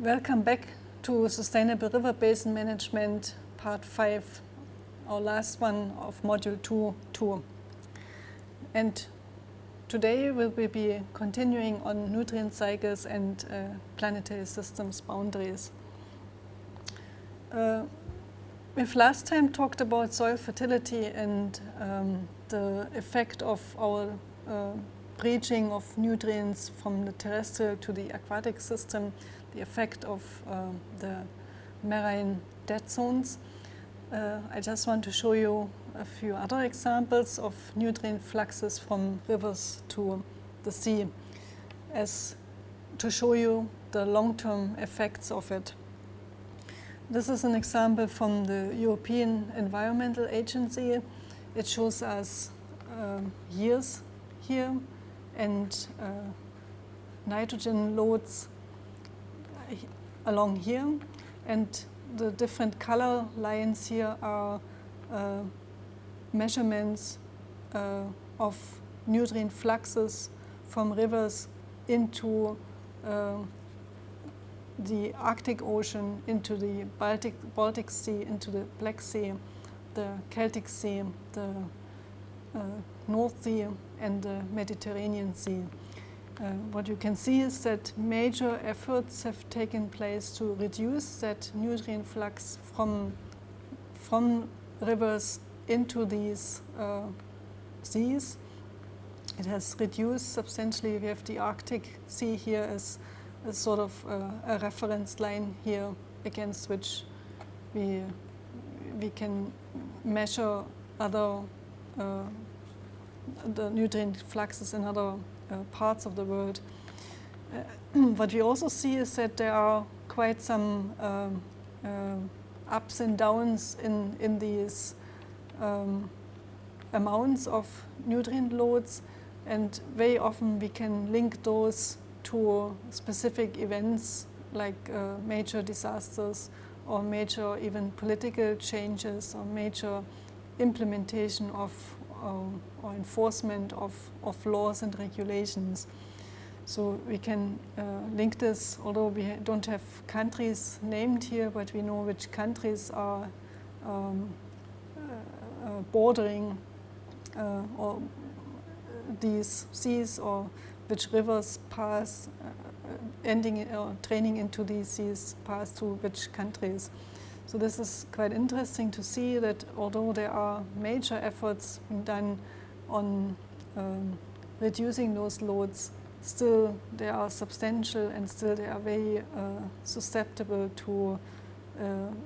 Welcome back to Sustainable River Basin Management, Part 5, our last one of Module 2. And today we will be continuing on nutrient cycles and planetary systems boundaries. We've last time talked about soil fertility and the effect of our breaching of nutrients from the terrestrial to the aquatic system, the effect of the marine dead zones. I just want to show you a few other examples of nutrient fluxes from rivers to the sea, as to show you the long-term effects of it. This is an example from the European Environmental Agency. It shows us years here and nitrogen loads along here, and the different color lines here are measurements of nutrient fluxes from rivers into the Arctic Ocean, into the Baltic Sea, into the Black Sea, the Celtic Sea, the North Sea and the Mediterranean Sea. What you can see is that major efforts have taken place to reduce that nutrient flux from rivers into these seas. It has reduced substantially. We have the Arctic Sea here as a sort of a reference line here against which we can measure other the nutrient fluxes in other parts of the world. What we also see is that there are quite some ups and downs in these amounts of nutrient loads, and very often we can link those to specific events like major disasters or major even political changes or major implementation of or enforcement of laws and regulations. So we can link this, although we don't have countries named here, but we know which countries are bordering or these seas, or which rivers pass, ending or draining into these seas, pass through which countries. So this is quite interesting to see that although there are major efforts done on reducing those loads, still they are substantial and still they are very susceptible to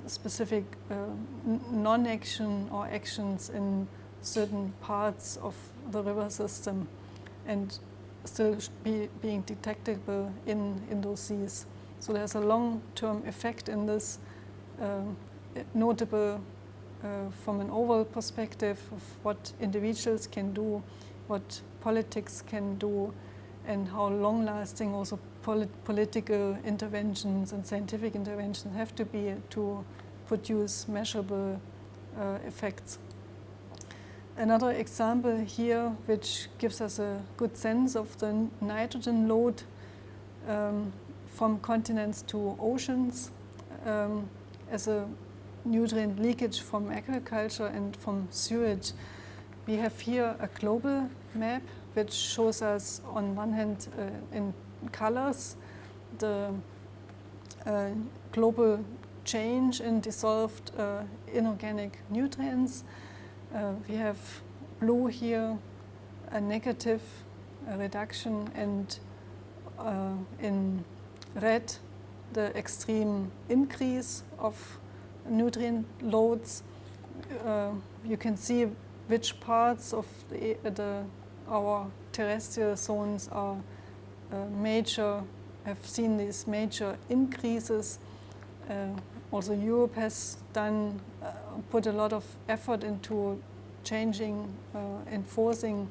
specific non-action or actions in certain parts of the river system, and still being detectable in those seas. So there's a long-term effect in this, notable from an overall perspective of what individuals can do, what politics can do, and how long-lasting also political interventions and scientific interventions have to be to produce measurable effects. Another example here, which gives us a good sense of the nitrogen load from continents to oceans, as a nutrient leakage from agriculture and from sewage. We have here a global map which shows us on one hand in colors the global change in dissolved inorganic nutrients. We have blue here, a negative reduction, and in red the extreme increase of nutrient loads. You can see which parts of our terrestrial zones are have seen these major increases. Also Europe has put a lot of effort into changing, enforcing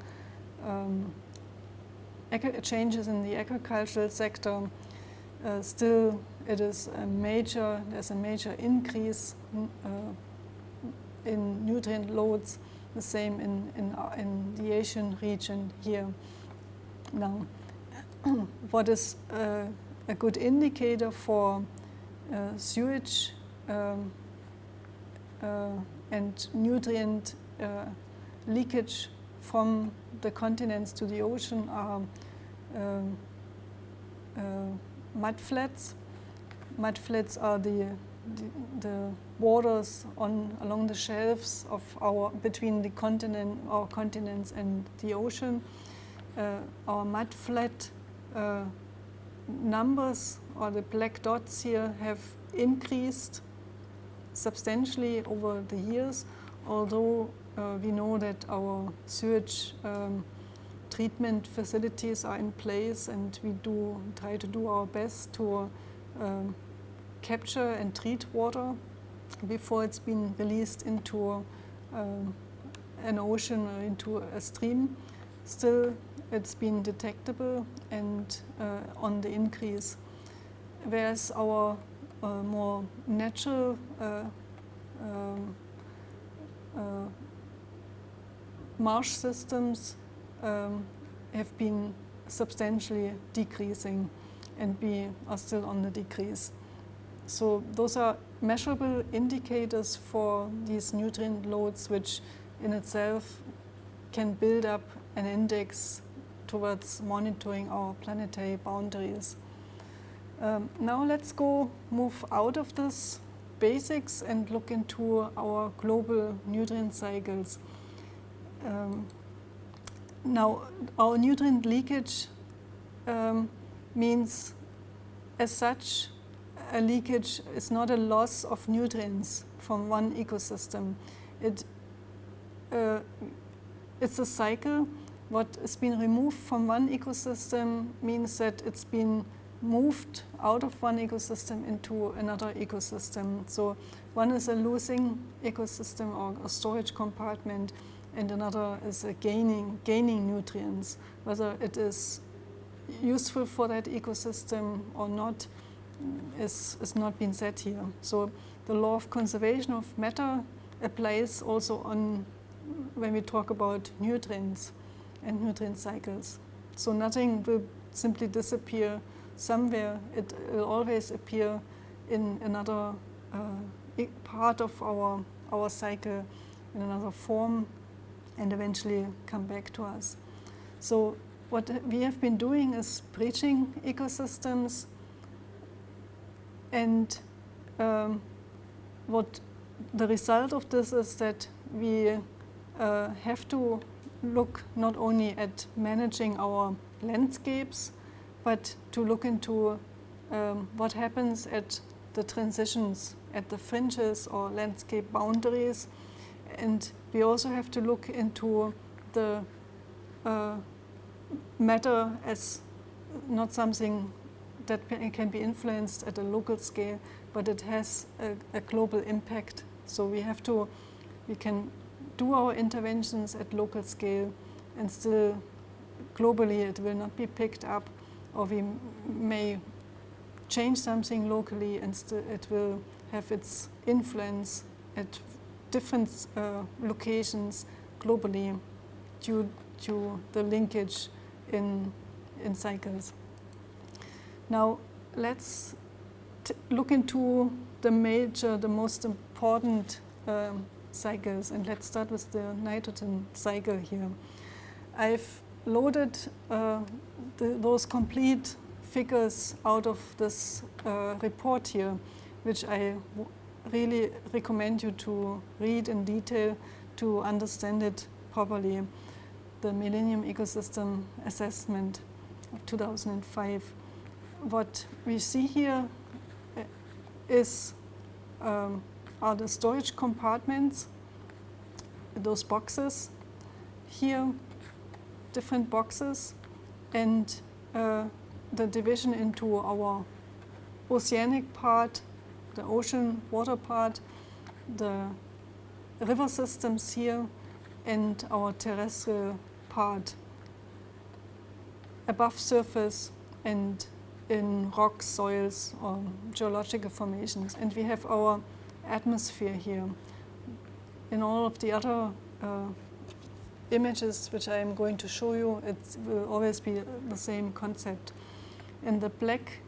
changes in the agricultural sector. Still, there's a major increase in nutrient loads, the same in the Asian region here. Now, what is a good indicator for sewage and nutrient leakage from the continents to the ocean are mud flats. Mud flats are the waters along the shelves of between our continents and the ocean. Our mud flat numbers, or the black dots here, have increased substantially over the years, although we know that our sewage treatment facilities are in place, and we try to do our best to capture and treat water before it's been released into an ocean or into a stream. Still, it's been detectable and on the increase. Whereas our more natural marsh systems have been substantially decreasing, and we are still on the decrease. So those are measurable indicators for these nutrient loads, which in itself can build up an index towards monitoring our planetary boundaries. Now let's move out of this basics and look into our global nutrient cycles. Now, our nutrient leakage means, as such, a leakage is not a loss of nutrients from one ecosystem. It's a cycle. What has been removed from one ecosystem means that it's been moved out of one ecosystem into another ecosystem. So one is a losing ecosystem or a storage compartment, and another is a gaining nutrients. Whether it is useful for that ecosystem or not is not been said here. So the law of conservation of matter applies also on when we talk about nutrients and nutrient cycles. So nothing will simply disappear somewhere. It will always appear in another part of our cycle, in another form, and eventually come back to us. So what we have been doing is breaching ecosystems, and what the result of this is that we have to look not only at managing our landscapes, but to look into what happens at the transitions, at the fringes or landscape boundaries. And we also have to look into the matter as not something that can be influenced at a local scale, but it has a global impact. So we can do our interventions at local scale, and still globally it will not be picked up, or we may change something locally and it will have its influence at different locations globally due to the linkage in cycles. Now let's look into the most important cycles, and let's start with the nitrogen cycle here. I've loaded those complete figures out of this report here, which I really recommend you to read in detail to understand it properly. The Millennium Ecosystem Assessment of 2005. What we see here are the storage compartments, those boxes here, different boxes, and the division into our oceanic part, the ocean water part, the river systems here, and our terrestrial part above surface and in rocks, soils, or geological formations. And we have our atmosphere here. In all of the other images which I am going to show you, it will always be the same concept. And the black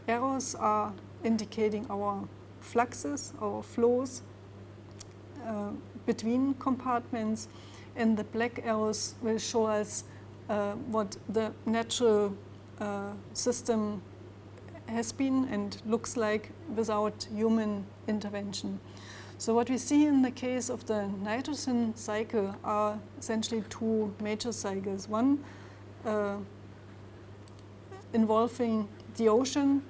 arrows are indicating our fluxes, our flows between compartments, and the black arrows will show us what the natural system has been and looks like without human intervention. So what we see in the case of the nitrogen cycle are essentially two major cycles. One involving the ocean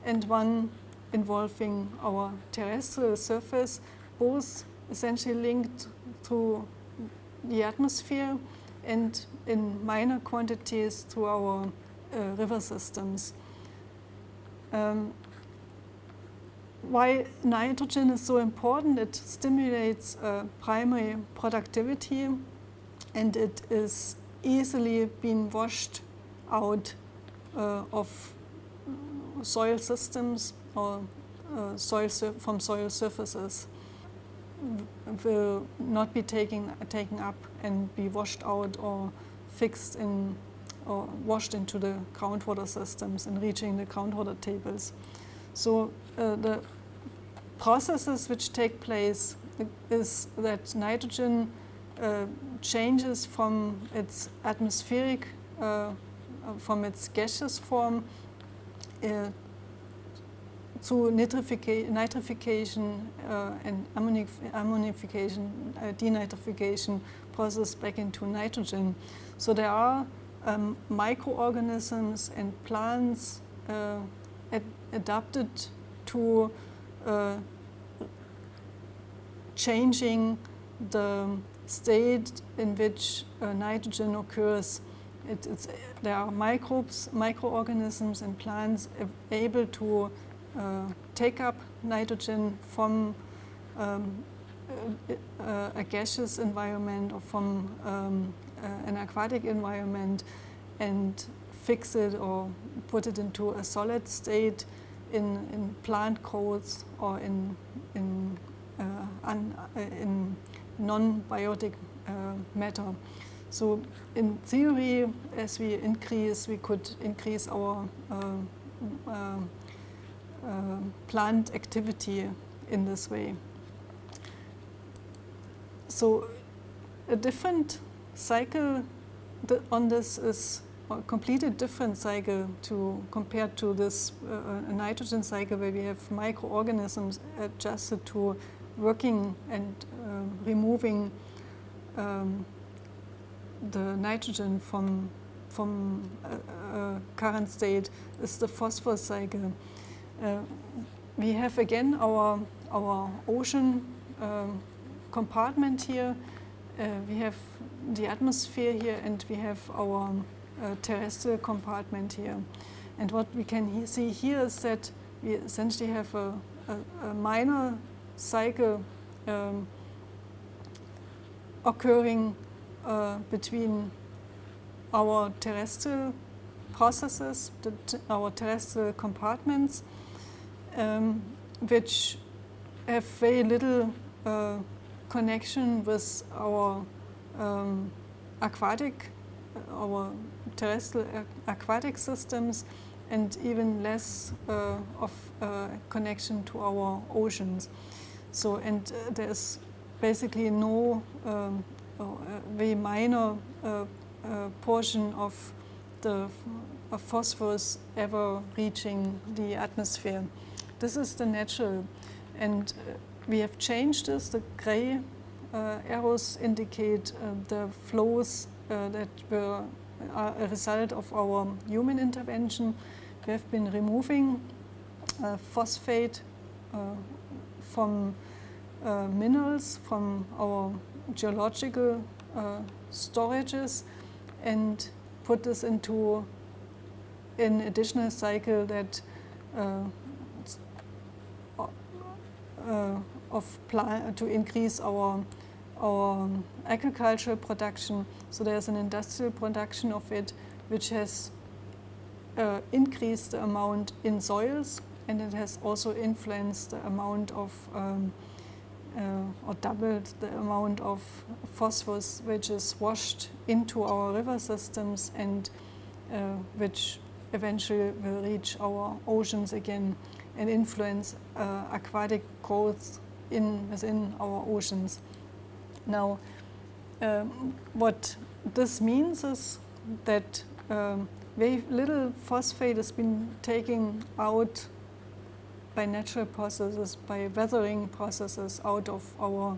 and one involving our terrestrial surface, both essentially linked to the atmosphere and in minor quantities to our river systems. Why nitrogen is so important? It stimulates primary productivity, and it is easily being washed out of soil systems or from soil surfaces. Will not be taken up and be washed out or fixed in or washed into the groundwater systems and reaching the groundwater tables. So the processes which take place is that nitrogen changes from its atmospheric, from its gaseous form to nitrification and ammonification, denitrification process back into nitrogen. So there are microorganisms and plants adapted to changing the state in which nitrogen occurs. There are microorganisms and plants able to take up nitrogen from a gaseous environment or from an aquatic environment and fix it or put it into a solid state in plant growth or in non-biotic matter. So in theory, as we increase, we could increase our plant activity in this way. So a different cycle on this is a completely different cycle compared to this nitrogen cycle where we have microorganisms adjusted to working and removing the nitrogen from current state is the phosphorus cycle. We have again our ocean compartment here. We have the atmosphere here, and we have our terrestrial compartment here. And what we can see here is that we essentially have a minor cycle occurring between our terrestrial processes, our terrestrial compartments, which have very little connection with our our terrestrial aquatic systems, and even less of connection to our oceans. So, and there's basically no very minor portion of the phosphorus ever reaching the atmosphere. This is the natural, and we have changed this. The gray arrows indicate the flows that were a result of our human intervention. We have been removing phosphate from minerals from our geological storages and put this into an additional cycle that to increase our agricultural production. So there's an industrial production of it, which has increased the amount in soils, and it has also influenced the amount of or doubled the amount of phosphorus which is washed into our river systems and which eventually will reach our oceans again and influence aquatic growth within our oceans. Now, what this means is that very little phosphate has been taken out by natural processes, by weathering processes out of our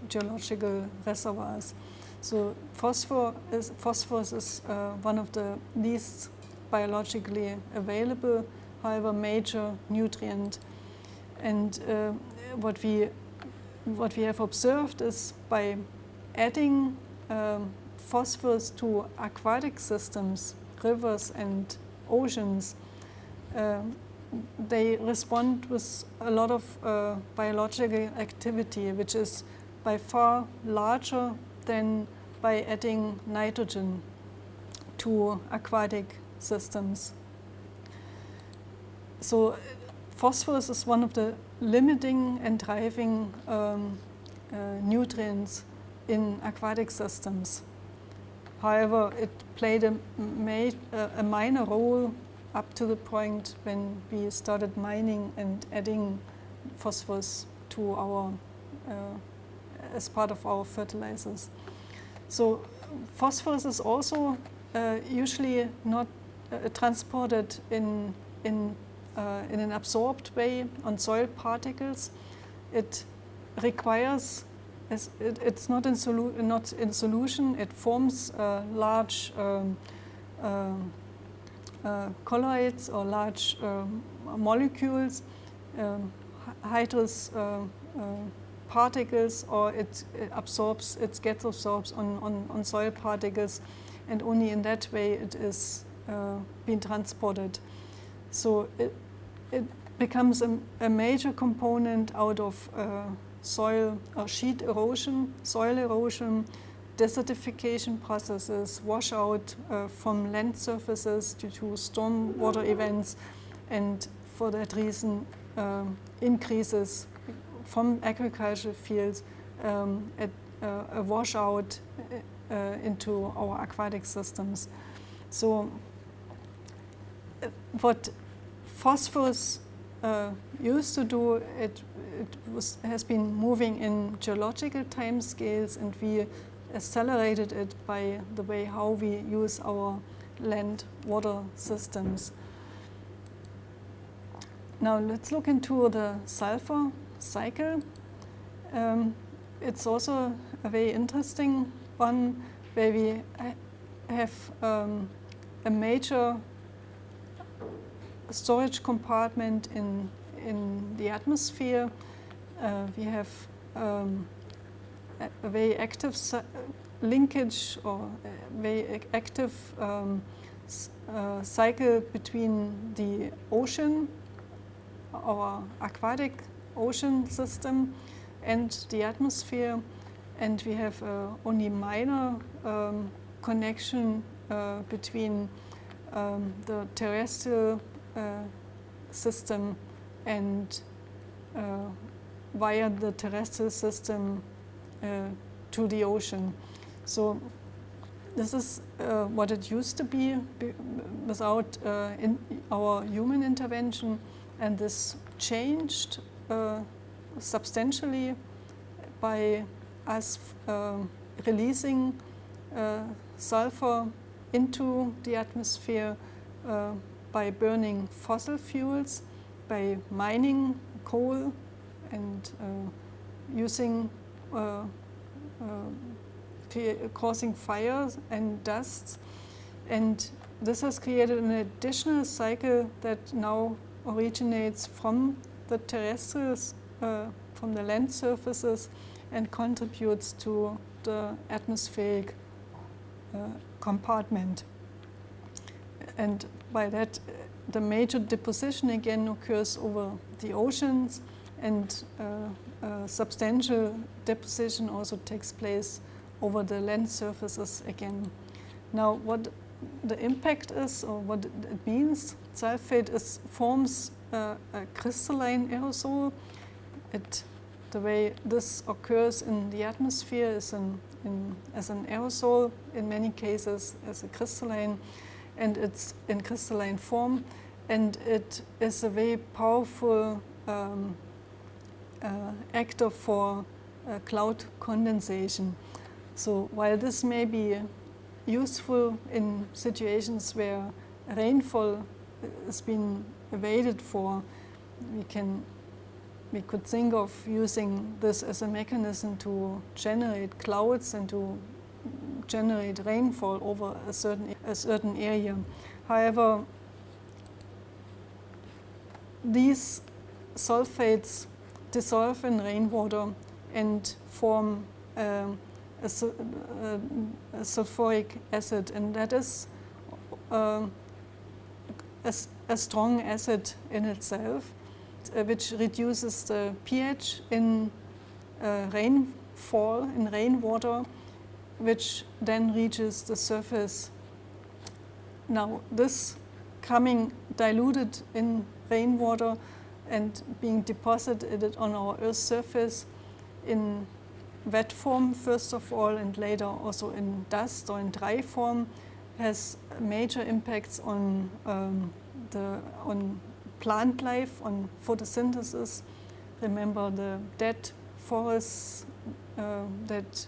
geological reservoirs. So phosphorus is one of the least biologically available, however, major nutrient. And what we have observed is by adding phosphorus to aquatic systems, rivers and oceans, they respond with a lot of biological activity, which is by far larger than by adding nitrogen to aquatic systems. So phosphorus is one of the limiting and driving nutrients in aquatic systems. However, it played a minor role up to the point when we started mining and adding phosphorus to our as part of our fertilizers. So phosphorus is also usually not transported in an absorbed way on soil particles. It requires, it's not in solution. It forms large colloids or large molecules, hydrous particles, or it gets absorbed on soil particles, and only in that way it is being transported. So it becomes a major component out of soil or sheet erosion, soil erosion, desertification processes, washout from land surfaces due to storm water events, and for that reason increases from agricultural fields a washout into our aquatic systems. So what phosphorus used to do, it has been moving in geological time scales, and we accelerated it by the way how we use our land water systems. Now let's look into the sulfur cycle. It's also a very interesting one, where we have a major storage compartment in the atmosphere. We have a very active linkage or a very active cycle between the ocean, our aquatic ocean system, and the atmosphere, and we have only minor connection between the terrestrial system and via the terrestrial system to the ocean. So this is what it used to be without our human intervention, and this changed substantially by us releasing sulfur into the atmosphere by burning fossil fuels, by mining coal and using causing fires and dusts, and this has created an additional cycle that now originates from the terrestrials, from the land surfaces, and contributes to the atmospheric compartment. And by that, the major deposition again occurs over the oceans, and substantial deposition also takes place over the land surfaces again. Now, what the impact is, or what it means, sulfate forms a crystalline aerosol. The way this occurs in the atmosphere is as an aerosol, in many cases as a crystalline, and it's in crystalline form, and it is a very powerful actor for cloud condensation. So while this may be useful in situations where rainfall has been evaded for, we could think of using this as a mechanism to generate clouds and to generate rainfall over a certain area. However, these sulfates dissolve in rainwater and form a sulfuric acid, and that is a strong acid in itself, which reduces the pH in rainfall, in rainwater, which then reaches the surface. Now, this coming diluted in rainwater and being deposited on our Earth's surface in wet form, first of all, and later also in dust or in dry form, has major impacts on plant life, on photosynthesis. Remember the dead forests that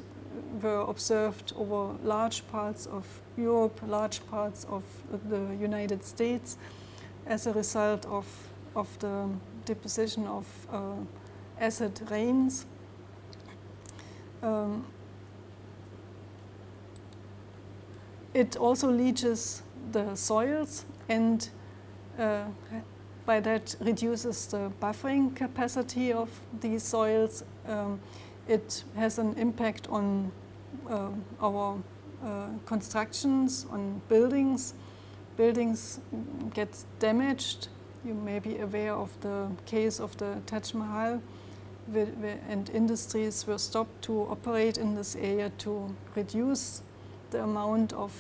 were observed over large parts of Europe, large parts of the United States, as a result of the deposition of acid rains. It also leaches the soils, and by that reduces the buffering capacity of these soils. It has an impact on our constructions, on buildings. Buildings get damaged. You may be aware of the case of the Taj Mahal, and industries were stopped to operate in this area to reduce the amount of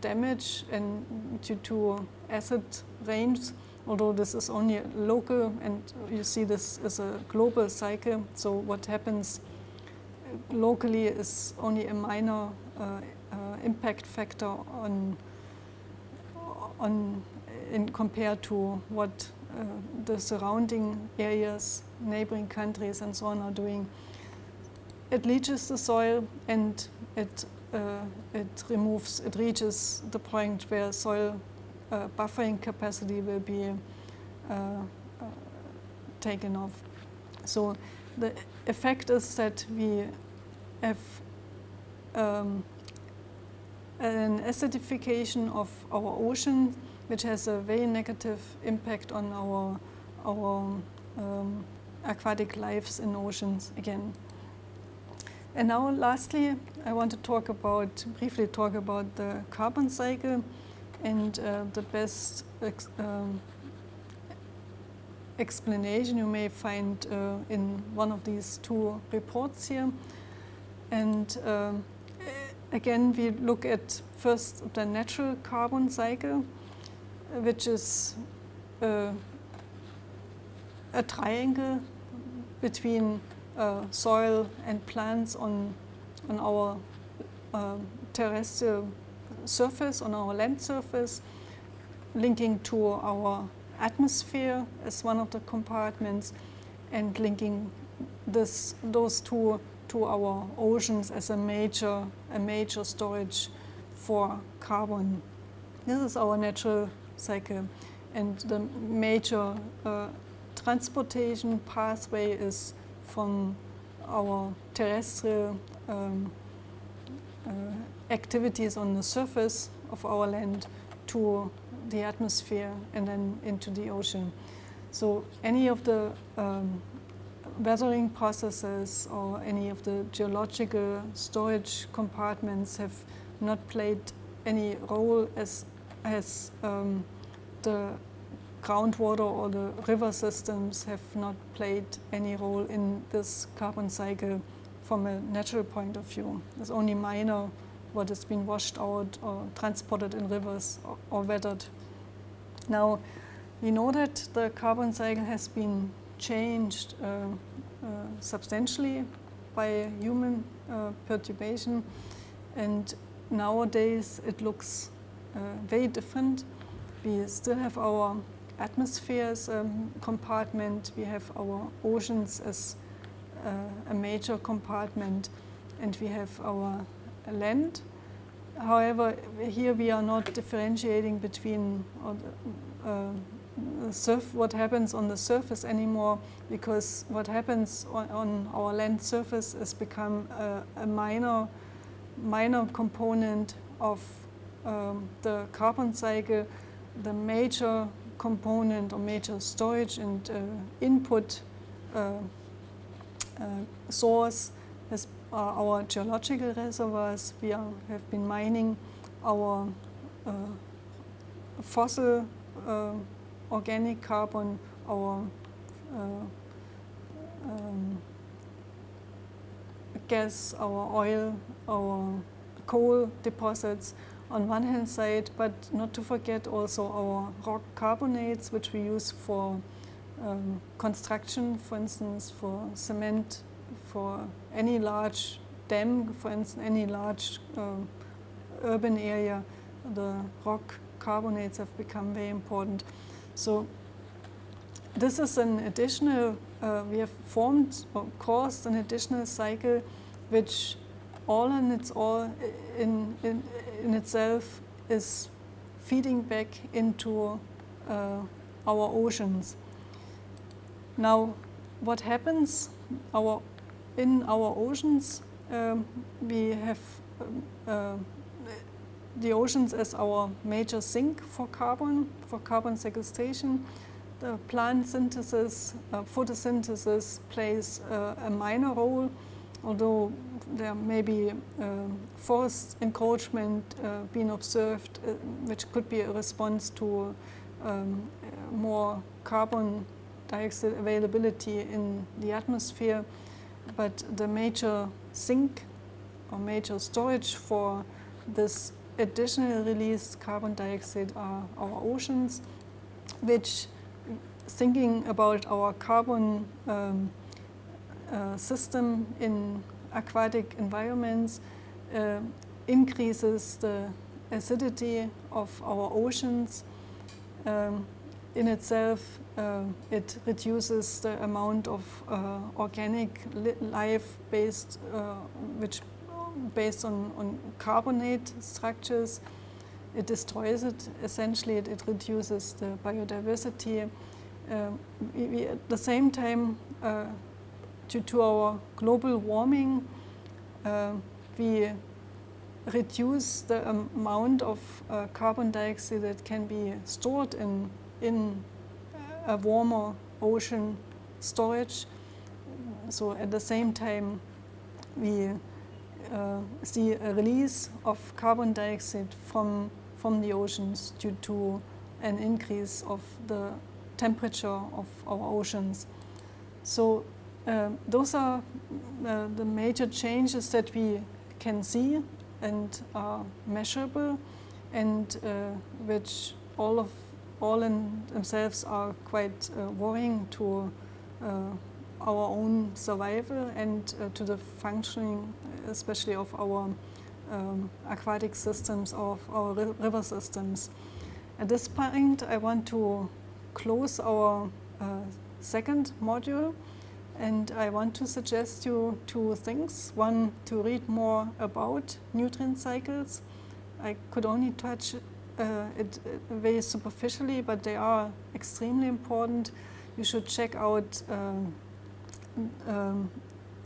damage and due to acid rains, although this is only local, and you see this as a global cycle. So what happens locally is only a minor impact factor compared to what the surrounding areas, neighboring countries and so on are doing. It leaches the soil, and it reaches the point where soil buffering capacity will be taken off. So the effect is that we have an acidification of our ocean, which has a very negative impact on our aquatic lives in oceans again. And now lastly, I want to briefly talk about the carbon cycle and the best explanation you may find in one of these two reports here. And again, we look at first the natural carbon cycle, which is a triangle between soil and plants on our terrestrial surface, on our land surface, linking to our atmosphere as one of the compartments, and linking those two to our oceans as a major storage for carbon. This is our natural cycle, and the major transportation pathway is from our terrestrial activities on the surface of our land to the atmosphere and then into the ocean. So any of the weathering processes or any of the geological storage compartments have not played any role as the groundwater or the river systems have not played any role in this carbon cycle from a natural point of view. It's only minor what has been washed out or transported in rivers or weathered. Now, we know that the carbon cycle has been changed substantially by human perturbation, and nowadays it looks very different. We still have our atmosphere as a compartment, we have our oceans as a major compartment, and we have our land. However, here we are not differentiating between what happens on the surface anymore, because what happens on our land surface has become a minor component of the carbon cycle. The major component or major storage and input source are our geological reservoirs. We have been mining our fossil organic carbon, our gas, our oil, our coal deposits on one hand side, but not to forget also our rock carbonates, which we use for construction, for instance, for cement, for any large dam, for instance, any large urban area. The rock carbonates have become very important. So this is an additional, we have formed or caused an additional cycle which in itself is feeding back into our oceans. Now, what happens in our oceans? We have the oceans as our major sink for carbon sequestration. The plant synthesis, photosynthesis plays a minor role, although there may be forest encroachment being observed, which could be a response to more carbon dioxide availability in the atmosphere. But the major sink or major storage for this additional released carbon dioxide are our oceans, which, thinking about our carbon system in aquatic environments, increases the acidity of our oceans. In itself, it reduces the amount of organic life based on carbonate structures. It destroys it. Essentially, it reduces the biodiversity. At the same time, due to our global warming, we reduce the amount of carbon dioxide that can be stored in a warmer ocean storage. So at the same time, we see a release of carbon dioxide from the oceans due to an increase of the temperature of our oceans. So those are the major changes that we can see and are measurable, and which all in themselves are quite worrying to our own survival and to the functioning, especially of our aquatic systems, of our river systems. At this point, I want to close our second module, and I want to suggest you two things. One, to read more about nutrient cycles. I could only touch it very superficially, but they are extremely important. You should check out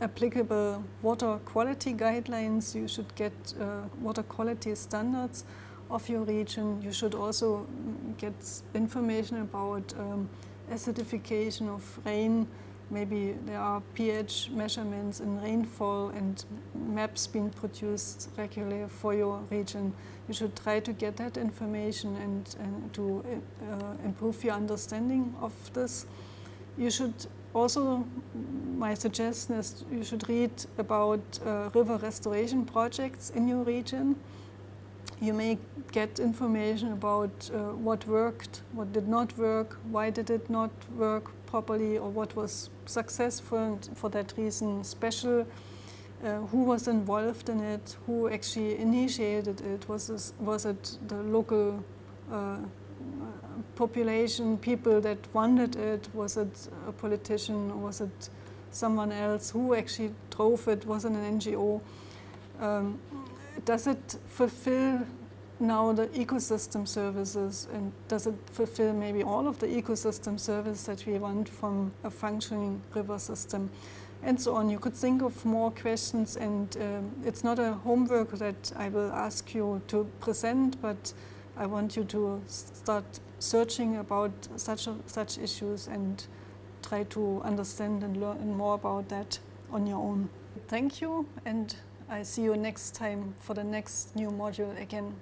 applicable water quality guidelines. You should get water quality standards of your region. You should also get information about acidification of rain. Maybe there are pH measurements in rainfall and maps being produced regularly for your region. You should try to get that information and to improve your understanding of this. You should also, my suggestion is you should read about river restoration projects in your region. You may get information about what worked, what did not work, why did it not work properly, or what was successful and for that reason special. who was involved in it, who actually initiated it. Was it the local population, people that wanted it? Was it a politician, or was it someone else? Who actually drove it? Was it an NGO? Does it fulfill now the ecosystem services, and does it fulfill maybe all of the ecosystem services that we want from a functioning river system, and so on? You could think of more questions, and it's not a homework that I will ask you to present, but I want you to start searching about such issues and try to understand and learn more about that on your own. Thank you, and I see you next time for the next new module again.